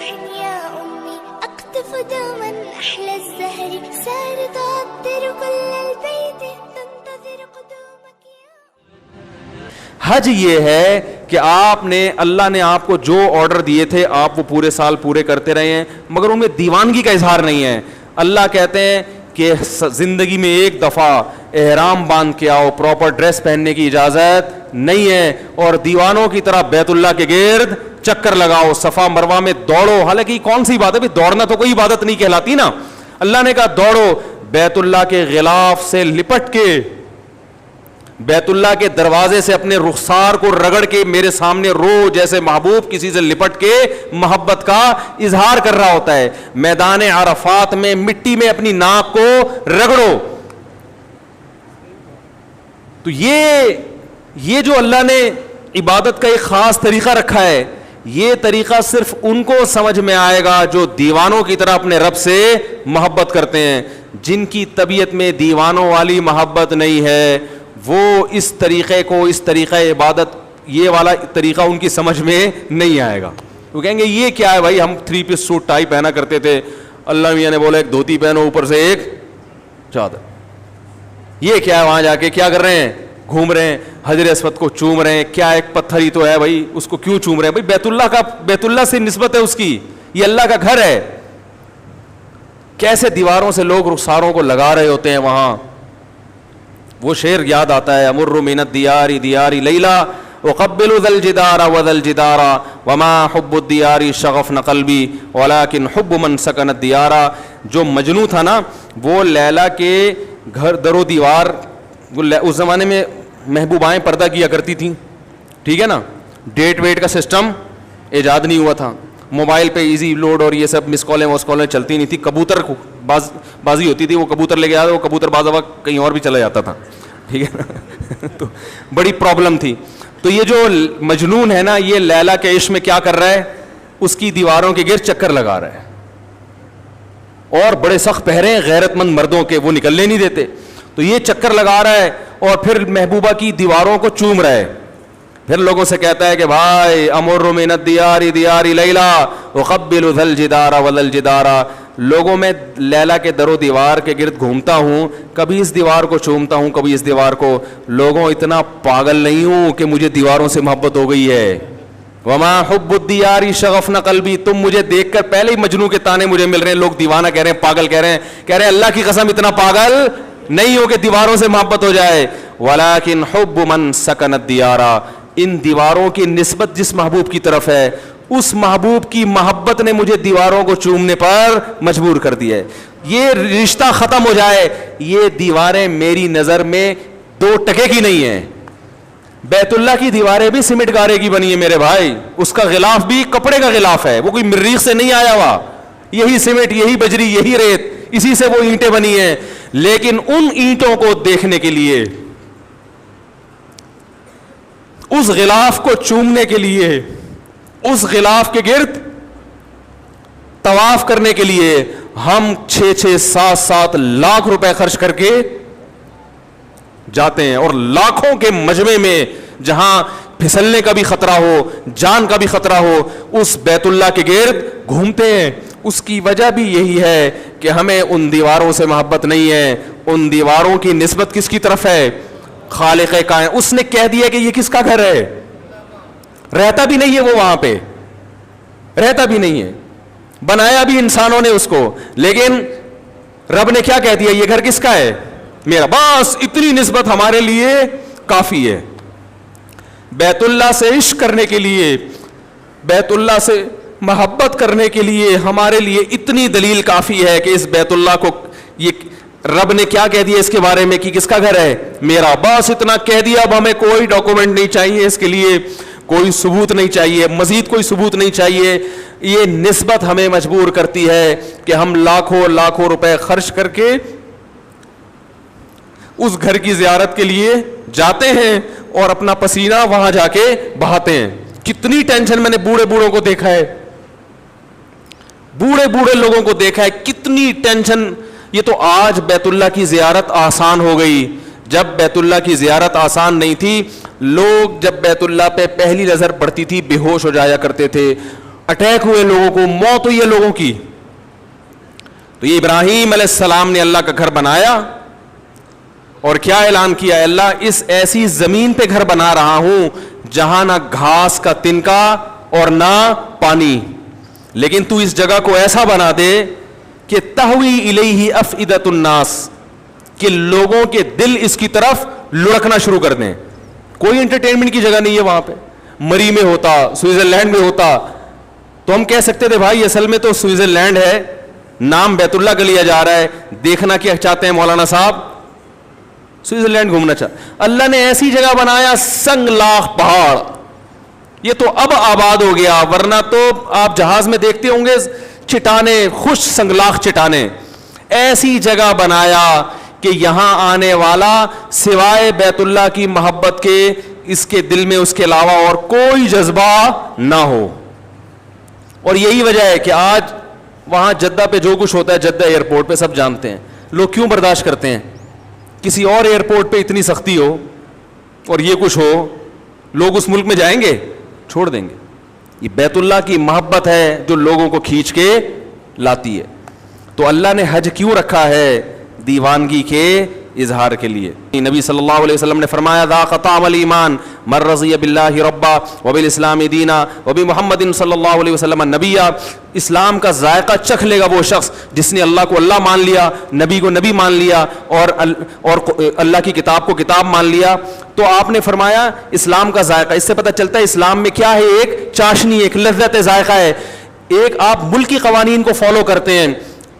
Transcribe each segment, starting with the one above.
روح يا أمي أقطف دوما أحلى الزهر سار تعطر كل البيت تنتظر قدومك يا. حج یہ ہے کہ آپ نے اللہ نے آپ کو جو آرڈر دیے تھے آپ وہ پورے سال پورے کرتے رہے ہیں, مگر ان میں دیوانگی کا اظہار نہیں ہے. اللہ کہتے ہیں کہ زندگی میں ایک دفعہ احرام باندھ کے آؤ, پراپر ڈریس پہننے کی اجازت نہیں ہے, اور دیوانوں کی طرح بیت اللہ کے گرد چکر لگاؤ, صفا مروہ میں دوڑو. حالانکہ کون سی بات ہے, دوڑنا تو کوئی عبادت نہیں کہلاتی نا. اللہ نے کہا دوڑو, بیت اللہ کے غلاف سے لپٹ کے, بیت اللہ کے دروازے سے اپنے رخسار کو رگڑ کے میرے سامنے رو, جیسے محبوب کسی سے لپٹ کے محبت کا اظہار کر رہا ہوتا ہے. میدان عرفات میں مٹی میں اپنی ناک کو رگڑو. تو یہ جو اللہ نے عبادت کا ایک خاص طریقہ رکھا ہے, یہ طریقہ صرف ان کو سمجھ میں آئے گا جو دیوانوں کی طرح اپنے رب سے محبت کرتے ہیں. جن کی طبیعت میں دیوانوں والی محبت نہیں ہے وہ اس طریقے کو, اس طریقہ عبادت, یہ والا طریقہ ان کی سمجھ میں نہیں آئے گا. وہ کہیں گے یہ کیا ہے بھائی, ہم 3 پیس سوٹ ٹائی پہنا کرتے تھے, اللہ میاں نے بولا ایک دھوتی پہنو اوپر سے ایک چادر. یہ کیا ہے, وہاں جا کے کیا کر رہے ہیں, گھوم رہے ہیں, حجر اسود کو چوم رہے ہیں. کیا ایک پتھر ہی تو ہے بھائی, اس کو کیوں چوم رہے ہیں بھائی؟ بیت اللہ کا, بیت اللہ سے نسبت ہے اس کی, یہ اللہ کا گھر ہے. کیسے دیواروں سے لوگ رخساروں کو لگا رہے ہوتے ہیں وہاں. وہ شعر یاد آتا ہے, امر من الدیار دیار لیلا اقبل ذا الجدار وذا الجدار وما حب الدیار شغفن قلبی ولكن حب من سکن الدیار. جو مجنوں تھا نا, وہ لیلا کے گھر در و دیوار, اس زمانے میں محبوبائیں پردہ کیا کرتی تھیں, ٹھیک ہے نا, ڈیٹ ویٹ کا سسٹم ایجاد نہیں ہوا تھا, موبائل پہ ایزی لوڈ اور یہ سب مس کالیں وس کالیں چلتی نہیں تھی. کبوتر بازی ہوتی تھی, وہ کبوتر لے کے آتا, وہ کبوتر بعض وقت کہیں اور بھی چلا جاتا تھا, ٹھیک ہے نا. تو بڑی پرابلم تھی. تو یہ جو مجنون ہے نا, یہ لیلا کے عشق میں کیا کر رہا ہے, اس کی دیواروں کے گرد چکر لگا رہا ہے, اور بڑے سخت پہرے ہیں غیرت مند مردوں کے, وہ نکلنے نہیں دیتے. تو یہ چکر لگا رہا ہے اور پھر محبوبہ کی دیواروں کو چوم رہا ہے. پھر لوگوں سے کہتا ہے کہ بھائی امر من الدیار دیار لیلا اقبل ذا الجدار وذا الجدار. لوگوں میں لیلا کے در و دیوار کے گرد گھومتا ہوں, کبھی اس دیوار کو چومتا ہوں, کبھی اس دیوار کو. لوگوں اتنا پاگل نہیں ہوں کہ مجھے دیواروں سے محبت ہو گئی ہے. وما حب الدیار شغفن قلبی. تم مجھے دیکھ کر پہلے ہی مجنوں کے تانے مجھے مل رہے ہیں, لوگ دیوانہ کہہ رہے ہیں, پاگل کہہ رہے ہیں. کہہ رہے ہیں اللہ کی قسم اتنا پاگل نہیں ہو کہ دیواروں سے محبت ہو جائے. ولكن حب من سکن الدیار. ان دیواروں کی نسبت جس محبوب کی طرف ہے, اس محبوب کی محبت نے مجھے دیواروں کو چومنے پر مجبور کر دیا ہے. یہ رشتہ ختم ہو جائے. یہ دیواریں میری نظر میں 2 ٹکے کی نہیں ہیں. بیت اللہ کی دیواریں بھی سیمنٹ گارے کی بنی ہے میرے بھائی, اس کا غلاف بھی کپڑے کا غلاف ہے, وہ کوئی مریخ سے نہیں آیا ہوا. یہی سیمنٹ, یہی بجری, یہی ریت, اسی سے وہ اینٹیں بنی ہیں. لیکن ان اینٹوں کو دیکھنے کے لیے, اس غلاف کو چومنے کے لیے, اس غلاف کے گرد طواف کرنے کے لیے ہم 6-6, 7-7 لاکھ روپے خرچ کر کے جاتے ہیں. اور لاکھوں کے مجمع میں جہاں پھسلنے کا بھی خطرہ ہو, جان کا بھی خطرہ ہو, اس بیت اللہ کے گرد گھومتے ہیں. اس کی وجہ بھی یہی ہے کہ ہمیں ان دیواروں سے محبت نہیں ہے. ان دیواروں کی نسبت کس کی طرف ہے, خالق کائنات. اس نے کہہ دیا کہ یہ کس کا گھر ہے, رہتا بھی نہیں ہے وہ وہاں پہ, رہتا بھی نہیں ہے, بنایا بھی انسانوں نے اس کو, لیکن رب نے کیا کہہ دیا, یہ گھر کس کا ہے, میرا. بس اتنی نسبت ہمارے لیے کافی ہے. بیت اللہ سے عشق کرنے کے لیے, بیت اللہ سے محبت کرنے کے لیے ہمارے لیے اتنی دلیل کافی ہے کہ اس بیت اللہ کو, یہ رب نے کیا کہہ دیا اس کے بارے میں کہ کس کا گھر ہے, میرا. بس اتنا کہہ دیا, اب ہمیں کوئی ڈاکومنٹ نہیں چاہیے, اس کے لیے کوئی ثبوت نہیں چاہیے, مزید کوئی ثبوت نہیں چاہیے. یہ نسبت ہمیں مجبور کرتی ہے کہ ہم لاکھوں لاکھوں روپے خرچ کر کے اس گھر کی زیارت کے لیے جاتے ہیں اور اپنا پسینہ وہاں جا کے بہاتے ہیں. کتنی ٹینشن میں نے بوڑھے بوڑھوں کو دیکھا ہے, بوڑھے بوڑھے لوگوں کو دیکھا ہے, کتنی ٹینشن. یہ تو آج بیت اللہ کی زیارت آسان ہو گئی, جب بیت اللہ کی زیارت آسان نہیں تھی, لوگ جب بیت اللہ پہ پہلی نظر پڑتی تھی بے ہوش ہو جایا کرتے تھے. اٹیک ہوئے لوگوں کو, موت ہوئی ہے لوگوں کی. تو یہ ابراہیم علیہ السلام نے اللہ کا گھر بنایا اور کیا اعلان کیا, اللہ اس ایسی زمین پہ گھر بنا رہا ہوں جہاں نہ گھاس کا تنکا اور نہ پانی, لیکن تو اس جگہ کو ایسا بنا دے کہ تہوی الیہ افئدۃ الناس, کہ لوگوں کے دل اس کی طرف لڑکنا شروع کر دیں. کوئی انٹرٹینمنٹ کی جگہ نہیں ہے وہاں پہ. مری میں ہوتا, سوئٹزرلینڈ میں ہوتا تو ہم کہہ سکتے تھے بھائی اصل میں تو سوئٹزرلینڈ ہے, نام بیت اللہ کا لیا جا رہا ہے, دیکھنا کیا چاہتے ہیں مولانا صاحب, سوئٹزرلینڈ گھومنا چاہتے. اللہ نے ایسی جگہ بنایا سنگ لاخ پہاڑ, یہ تو اب آباد ہو گیا, ورنہ تو آپ جہاز میں دیکھتے ہوں گے چٹانے, خوش سنگلاخ چٹانے. ایسی جگہ بنایا کہ یہاں آنے والا سوائے بیت اللہ کی محبت کے اس کے دل میں اس کے علاوہ اور کوئی جذبہ نہ ہو. اور یہی وجہ ہے کہ آج وہاں جدہ پہ جو کچھ ہوتا ہے, جدہ ایئرپورٹ پہ سب جانتے ہیں, لوگ کیوں برداشت کرتے ہیں. کسی اور ایئرپورٹ پہ اتنی سختی ہو اور یہ کچھ ہو, لوگ اس ملک میں جائیں گے, چھوڑ دیں گے. یہ بیت اللہ کی محبت ہے جو لوگوں کو کھینچ کے لاتی ہے. تو اللہ نے حج کیوں رکھا ہے؟ دیوانگی کے اظہار کے لیے. نبی صلی اللہ علیہ وسلم نے فرمایا ذاق طعم الایمان من رضی باللہ ربا وبالاسلام دینا وبمحمد صلی اللہ علیہ وسلم نبیا. اسلام کا ذائقہ چکھ لے گا وہ شخص جس نے اللہ کو اللہ مان لیا, نبی کو نبی مان لیا, اور اللہ کی کتاب کو کتاب مان لیا. تو آپ نے فرمایا اسلام کا ذائقہ, اس سے پتہ چلتا ہے اسلام میں کیا ہے, ایک چاشنی, ایک لذت ذائقہ ہے. ایک آپ ملکی قوانین کو فالو کرتے ہیں,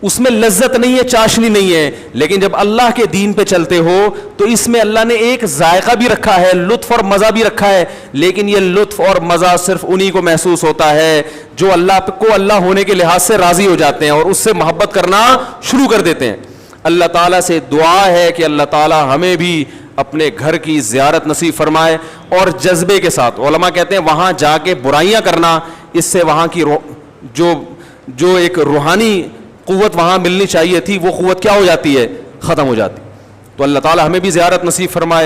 اس میں لذت نہیں ہے, چاشنی نہیں ہے, لیکن جب اللہ کے دین پہ چلتے ہو تو اس میں اللہ نے ایک ذائقہ بھی رکھا ہے, لطف اور مزہ بھی رکھا ہے. لیکن یہ لطف اور مزہ صرف انہی کو محسوس ہوتا ہے جو اللہ کو اللہ ہونے کے لحاظ سے راضی ہو جاتے ہیں اور اس سے محبت کرنا شروع کر دیتے ہیں. اللہ تعالیٰ سے دعا ہے کہ اللہ تعالیٰ ہمیں بھی اپنے گھر کی زیارت نصیب فرمائے, اور جذبے کے ساتھ. علماء کہتے ہیں وہاں جا کے برائیاں کرنا, اس سے وہاں کی جو ایک روحانی قوت وہاں ملنی چاہیے تھی وہ قوت کیا ہو جاتی ہے, ختم ہو جاتی. تو اللہ تعالیٰ ہمیں بھی زیارت نصیب فرمائے.